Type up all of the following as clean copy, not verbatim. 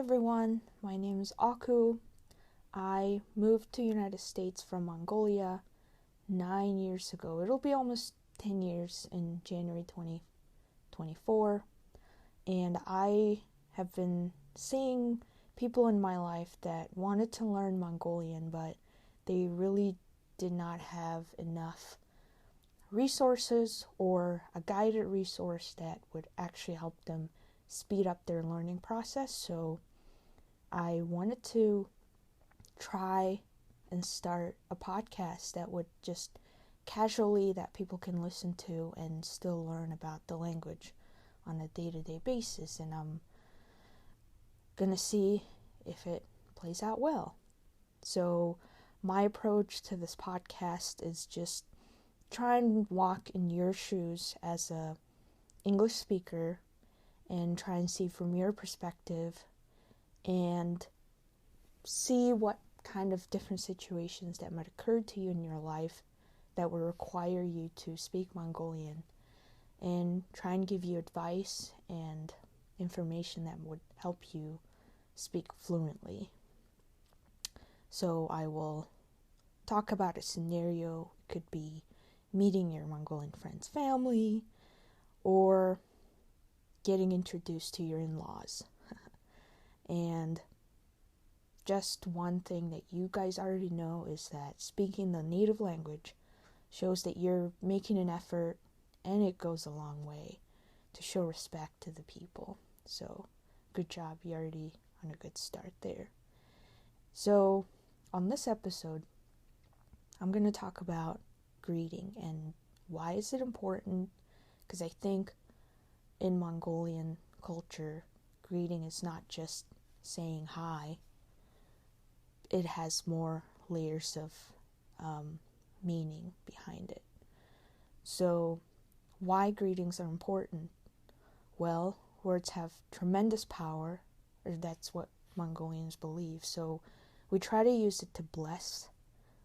everyone, my name is Aku. I moved to the United States from Mongolia 9 years ago. It'll be almost 10 years in January 2024. And I have been seeing people in my life that wanted to learn Mongolian, but they really did not have enough resources or a guided resource that would actually help them speed up their learning process. So I wanted to try and start a podcast that would just casually that people can listen to and still learn about the language on a day-to-day basis, and I'm gonna see if it plays out well. So my approach to this podcast is just try and walk in your shoes as a English speaker and try and see from your perspective and see what kind of different situations that might occur to you in your life that would require you to speak Mongolian, and try and give you advice and information that would help you speak fluently. So I will talk about a scenario. It could be meeting your Mongolian friend's family or getting introduced to your in-laws. And just one thing that you guys already know is that speaking the native language shows that you're making an effort, and it goes a long way to show respect to the people. So good job, you're already on a good start there. So on this episode, I'm going to talk about greeting and why is it important, because I think in Mongolian culture, greeting is not just saying hi. It has more layers of meaning behind it. So why greetings are important? Well, words have tremendous power, or that's what Mongolians believe. So we try to use it to bless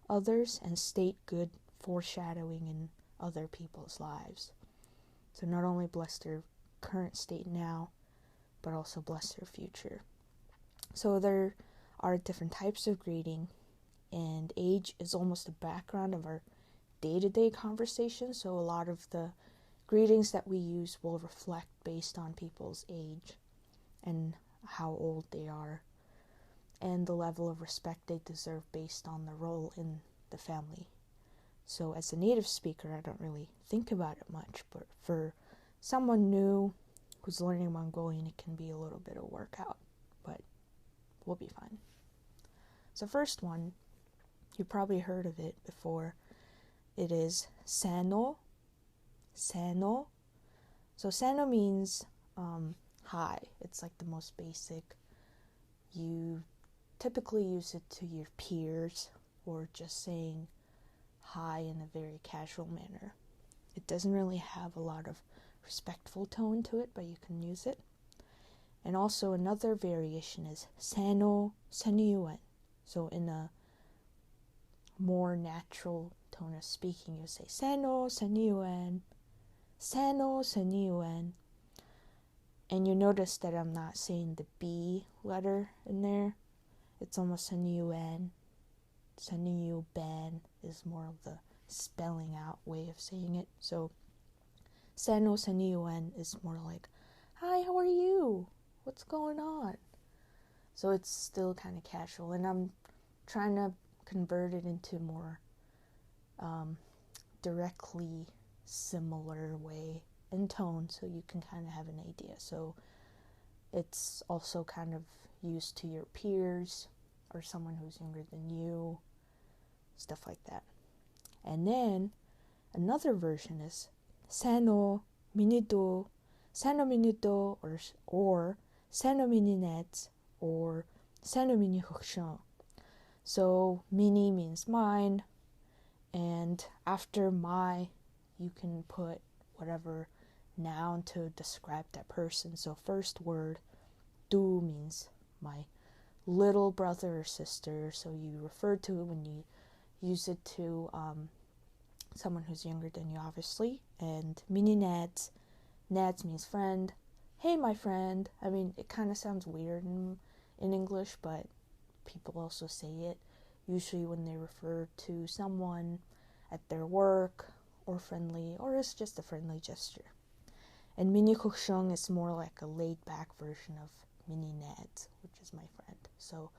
others and state good foreshadowing in other people's lives. So not only bless their current state now, but also bless their future. So there are different types of greeting, and age is almost the background of our day-to-day conversation. So a lot of the greetings that we use will reflect based on people's age and how old they are, and the level of respect they deserve based on the role in the family. So as a native speaker, I don't really think about it much, but for someone new who's learning Mongolian, it can be a little bit of workout, but we'll be fine. So first one, you probably heard of it before. It is sano. Sano. So sano means hi. It's like the most basic. You typically use it to your peers or just saying hi in a very casual manner. It doesn't really have a lot of respectful tone to it, but you can use it. And also another variation is sano saniyuen. So in a more natural tone of speaking, you say sano saniyuen, sano saniyuen. And you notice that I'm not saying the B letter in there. It's almost saniyuen. Saniyuben is more of the spelling out way of saying it. So sano saniyuen is more like, hi, how are you? What's going on? So it's still kind of casual, and I'm trying to convert it into more directly similar way in tone, so you can kind of have an idea. So it's also kind of used to your peers or someone who's younger than you, stuff like that. And then another version is sano minuto, or sano mininet, or sano mini hukshan. So mini means mine, and after my, you can put whatever noun to describe that person. So first word, du, means my little brother or sister. So you refer to it when you use it to someone who's younger than you, obviously. And mini nads means friend. Hey, my friend. I mean, it kind of sounds weird in in English, but people also say it usually when they refer to someone at their work or friendly, or it's just a friendly gesture. And mini kokshung is more like a laid-back version of mini Ned, which is my friend. So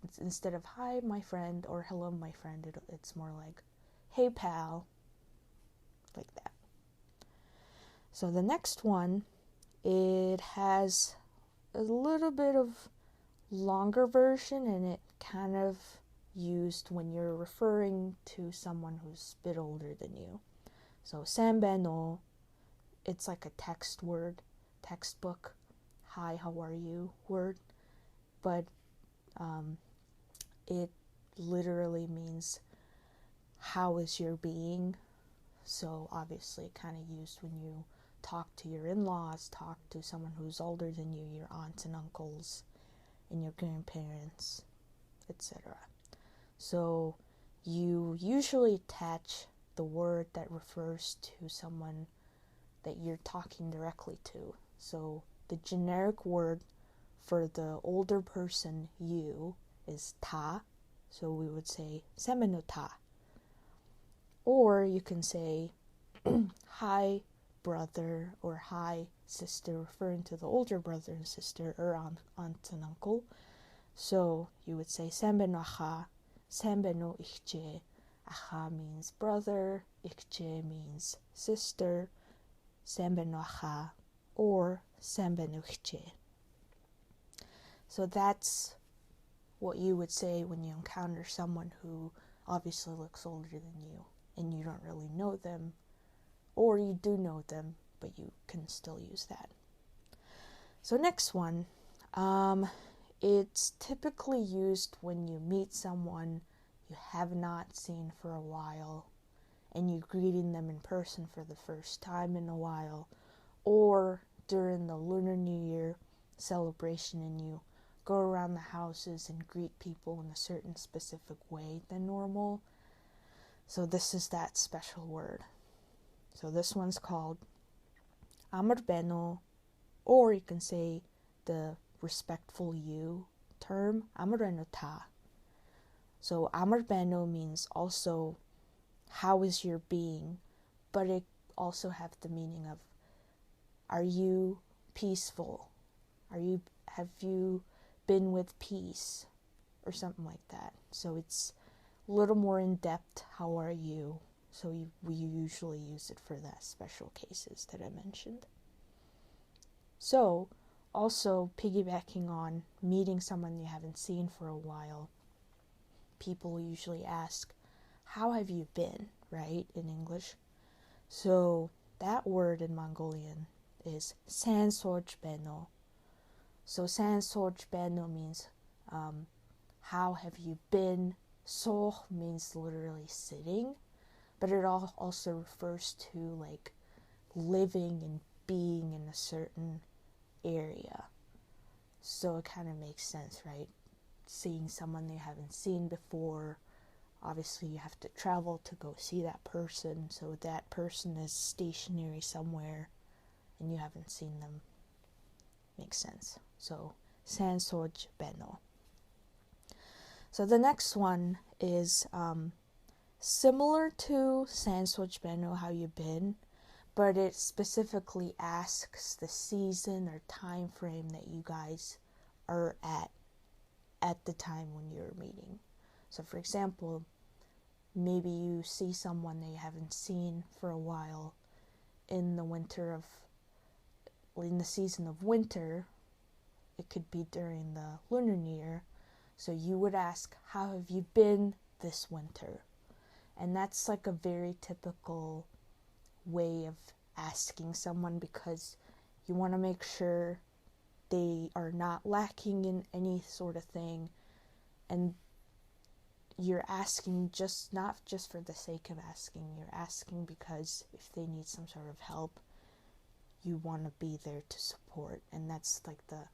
it's, instead of hi my friend or hello my friend, it's more like hey pal, like that. So the next one, it has a little bit of longer version, and it kind of used when you're referring to someone who's a bit older than you. So sanbeno, it's like a textbook, hi, how are you word, but it literally means how is your being. So obviously kind of used when you talk to your in-laws, talk to someone who's older than you, your aunts and uncles and your grandparents, etc. So you usually attach the word that refers to someone that you're talking directly to. So the generic word for the older person, you, is ta. So we would say semeno ta. Or you can say hi brother or hi sister, referring to the older brother and sister or aunt and uncle. So you would say sembeno acha, sembeno ikje. Acha means brother, ikje means sister, sembeno acha or sembeno ikje. So that's what you would say when you encounter someone who obviously looks older than you and you don't really know them, or you do know them, but you can still use that. So next one, it's typically used when you meet someone you have not seen for a while and you're greeting them in person for the first time in a while, or during the Lunar New Year celebration and you go around the houses and greet people in a certain specific way than normal. So this is that special word. So this one's called amurbeno, or you can say the respectful you term, amureno ta. So amurbeno means also how is your being, but it also have the meaning of are you peaceful? Have you been with peace? Or something like that. So it's a little more in depth, how are you? So we usually use it for that special cases that I mentioned. So also piggybacking on meeting someone you haven't seen for a while, people usually ask, how have you been, right, in English? So that word in Mongolian is sansojbeno. So sansojbeno means how have you been? Soh means literally sitting, but it also refers to like living and being in a certain area. So it kind of makes sense, right? Seeing someone you haven't seen before, obviously you have to travel to go see that person, so that person is stationary somewhere and you haven't seen them. Makes sense. So sansoj beno. So the next one is similar to sansoj beno, how you been, but it specifically asks the season or time frame that you guys are at the time when you're meeting. So for example, maybe you see someone that you haven't seen for a while in the season of winter. It could be during the Lunar New Year. So you would ask, how have you been this winter? And that's like a very typical way of asking someone, because you want to make sure they are not lacking in any sort of thing, and you're asking not just for the sake of asking, you're asking because if they need some sort of help, you want to be there to support. And that's like the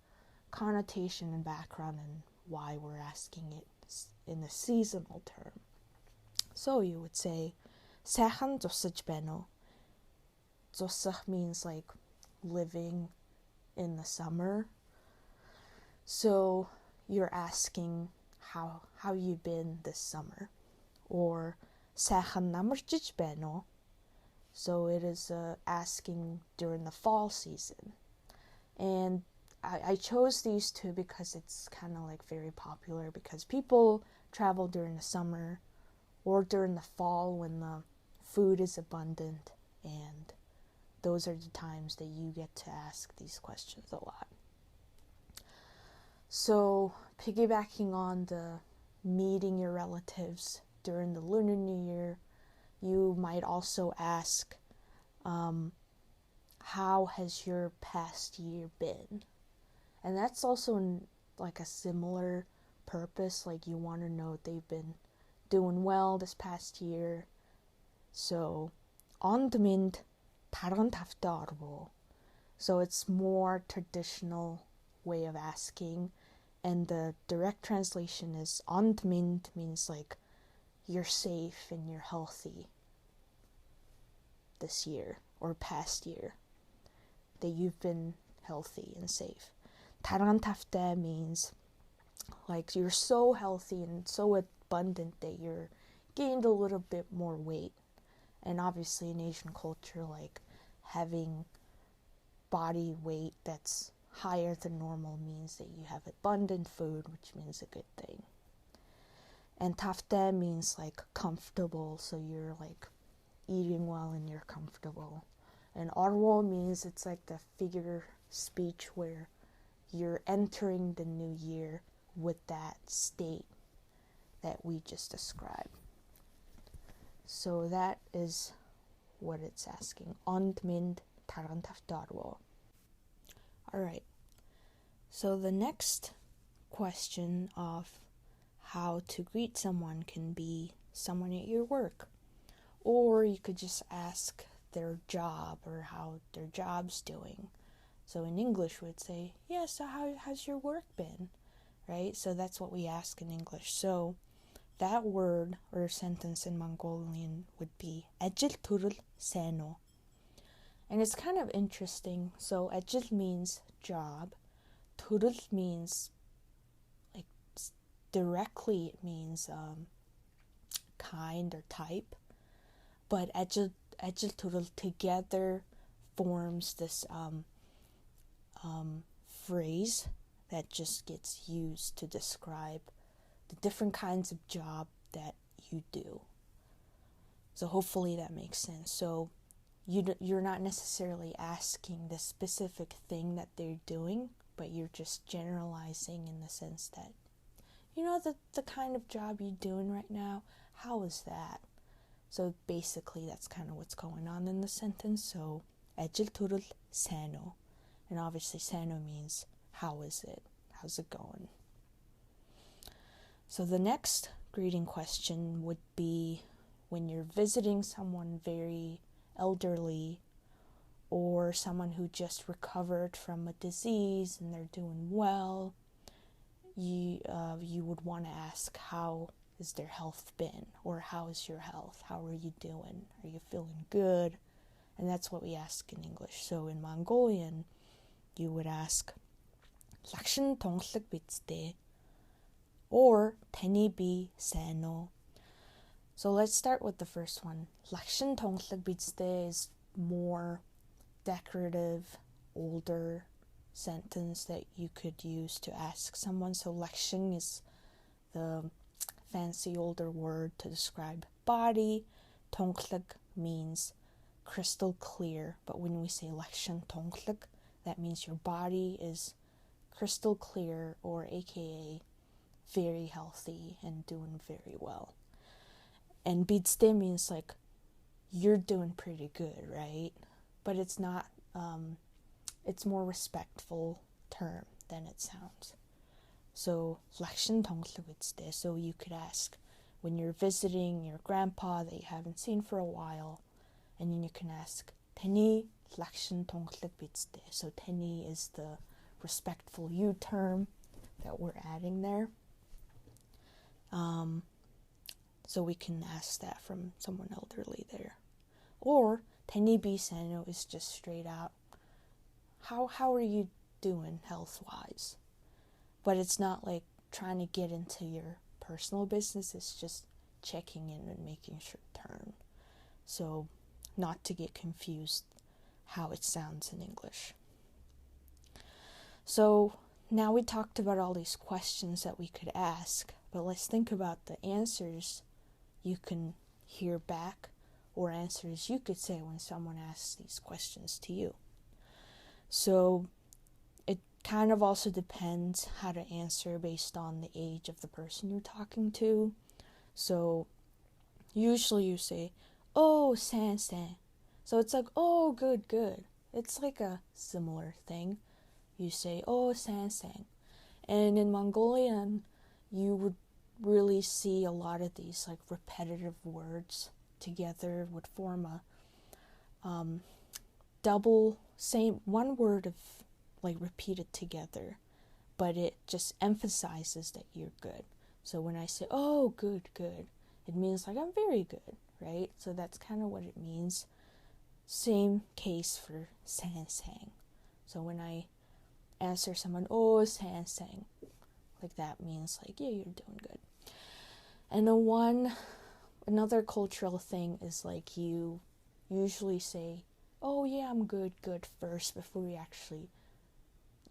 connotation and background and why we're asking it in a seasonal term. So you would say Sehan Josaj Beno. Josaj means like living in the summer. So you're asking how you been this summer, or сайхан намарчиж байна уу? So it is asking during the fall season. And I chose these two because it's kind of like very popular, because people travel during the summer or during the fall when the food is abundant, and those are the times that you get to ask these questions a lot. So piggybacking on the meeting your relatives during the Lunar New Year, you might also ask, how has your past year been? And that's also like a similar purpose, like you want to know if they've been doing well this past year. So, онд минь тарган тавтай орвоо. So it's more traditional way of asking, and the direct translation is онд минь means like you're safe and you're healthy this year or past year, that you've been healthy and safe. тарган тавтай means like you're so healthy and so abundant that you're gained a little bit more weight. And obviously in Asian culture, like having body weight that's higher than normal means that you have abundant food, which means a good thing. And тавтай means like comfortable, so you're like eating well and you're comfortable. And orwo means it's like the figure speech where you're entering the new year with that state that we just described. So that is what it's asking. Ond mind targan тавтай orwo. Alright. So the next question of how to greet someone can be someone at your work. Or you could just ask their job or how their job's doing. So in English we'd say, yeah, so how's your work been? Right? So that's what we ask in English. So that word or sentence in Mongolian would be ажил төрөл сайн уу? And it's kind of interesting. So ажил means job. төрөл means like directly it means kind or type. But ажил төрөл together forms this phrase that just gets used to describe the different kinds of job that you do. So hopefully that makes sense. So you're not necessarily asking the specific thing that they're doing, but you're just generalizing in the sense that, you know, the kind of job you're doing right now, how is that? So basically that's kind of what's going on in the sentence. So ажил төрөл сайн уу? And obviously сайн уу means how is it? How's it going? So the next greeting question would be when you're visiting someone very elderly or someone who just recovered from a disease and they're doing well, you would want to ask, how is their health been? Or how is your health? How are you doing? Are you feeling good? And that's what we ask in English. So in Mongolian, you would ask, лагшин тунгалаг бидтэй? Or таны бие сайн уу? So let's start with the first one. лагшин тунгалаг бидтэй is more decorative, older sentence that you could use to ask someone. So лагшин is the fancy older word to describe body. Tunglag means crystal clear, but when we say лагшин тунгалаг, that means your body is crystal clear, or aka very healthy and doing very well. And бидтэй means like you're doing pretty good, right? But it's not, it's more respectful term than it sounds. So лагшин тунгалаг бидтэй. So you could ask when you're visiting your grandpa that you haven't seen for a while, and then you can ask таны лагшин тунгалаг бидтэй. So tani is the respectful you term that we're adding there. So we can ask that from someone elderly there. Or tani bi сайн уу is just straight out, how are you doing health wise? But it's not like trying to get into your personal business. It's just checking in and making sure turn. So not to get confused how it sounds in English. So now we talked about all these questions that we could ask, but let's think about the answers you can hear back or answers you could say when someone asks these questions to you. So it kind of also depends how to answer based on the age of the person you're talking to. So usually you say, oh, san. So it's like, oh, good. It's like a similar thing. You say, oh, san. And in Mongolian, you would really see a lot of these like repetitive words together would form a double, same one word of like repeated together, but it just emphasizes that you're good. So when I say, oh, good, it means like I'm very good, right? So that's kind of what it means. Same case for san. So when I answer someone, oh, san, like that means like, yeah, you're doing good. And then another cultural thing is like you usually say, oh yeah, I'm good first before we actually,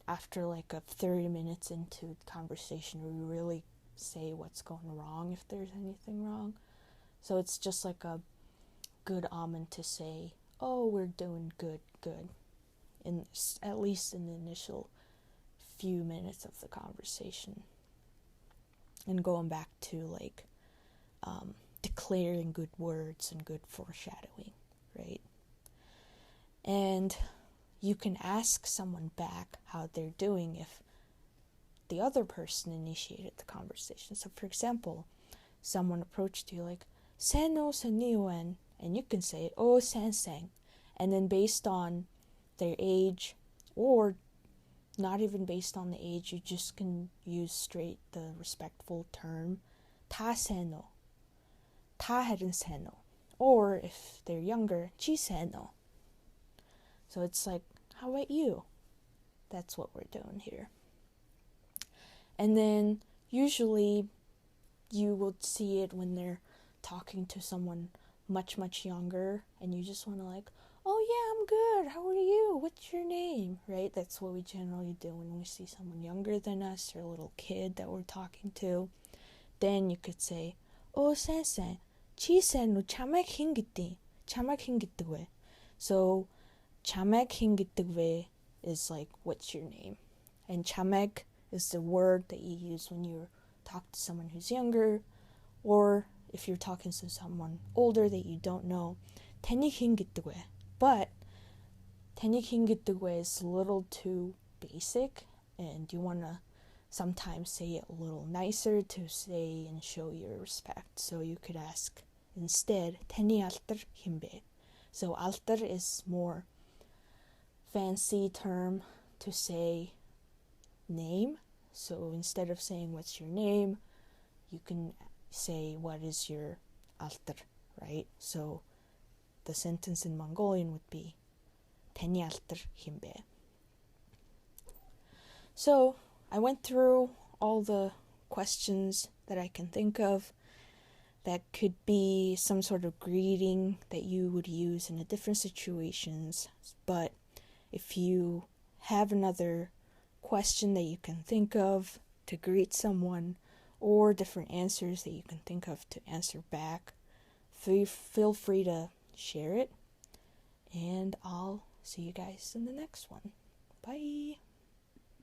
after like 30 minutes into the conversation, we really say what's going wrong if there's anything wrong. So it's just like a good omen to say, oh, we're doing good, at least in the initial few minutes of the conversation. And going back to like declaring good words and good foreshadowing, right? And you can ask someone back how they're doing if the other person initiated the conversation. So for example, someone approached you like, Seno Seniwen, and you can say, oh, Sansang. And then based on their age, or not even based on the age, you just can use straight the respectful term, Ta Seno, Ta Herin Seno. Or if they're younger, Chi Seno. So it's like, how about you? That's what we're doing here. And then usually you will see it when they're talking to someone much younger, and you just want to like, oh yeah, I'm good, how are you, what's your name, right? That's what we generally do when we see someone younger than us or a little kid that we're talking to. Then you could say, oh, sen, chi-sen no chamak hingitwe. So chamak hingitwe is like, what's your name? And chamek is the word that you use when you talk to someone who's younger, or if you're talking to someone older that you don't know, tenikingitwe. But tenikingitwe is a little too basic, and you want to sometimes say it a little nicer to say and show your respect. So you could ask instead, teni alter himbe. So alter is more fancy term to say name. So instead of saying what's your name, you can say what is your alter, right? So the sentence in Mongolian would be teni alter himbe. So I went through all the questions that I can think of that could be some sort of greeting that you would use in a different situations. But if you have another question that you can think of to greet someone, or different answers that you can think of to answer back, feel free to share it, and I'll see you guys in the next one. Bye!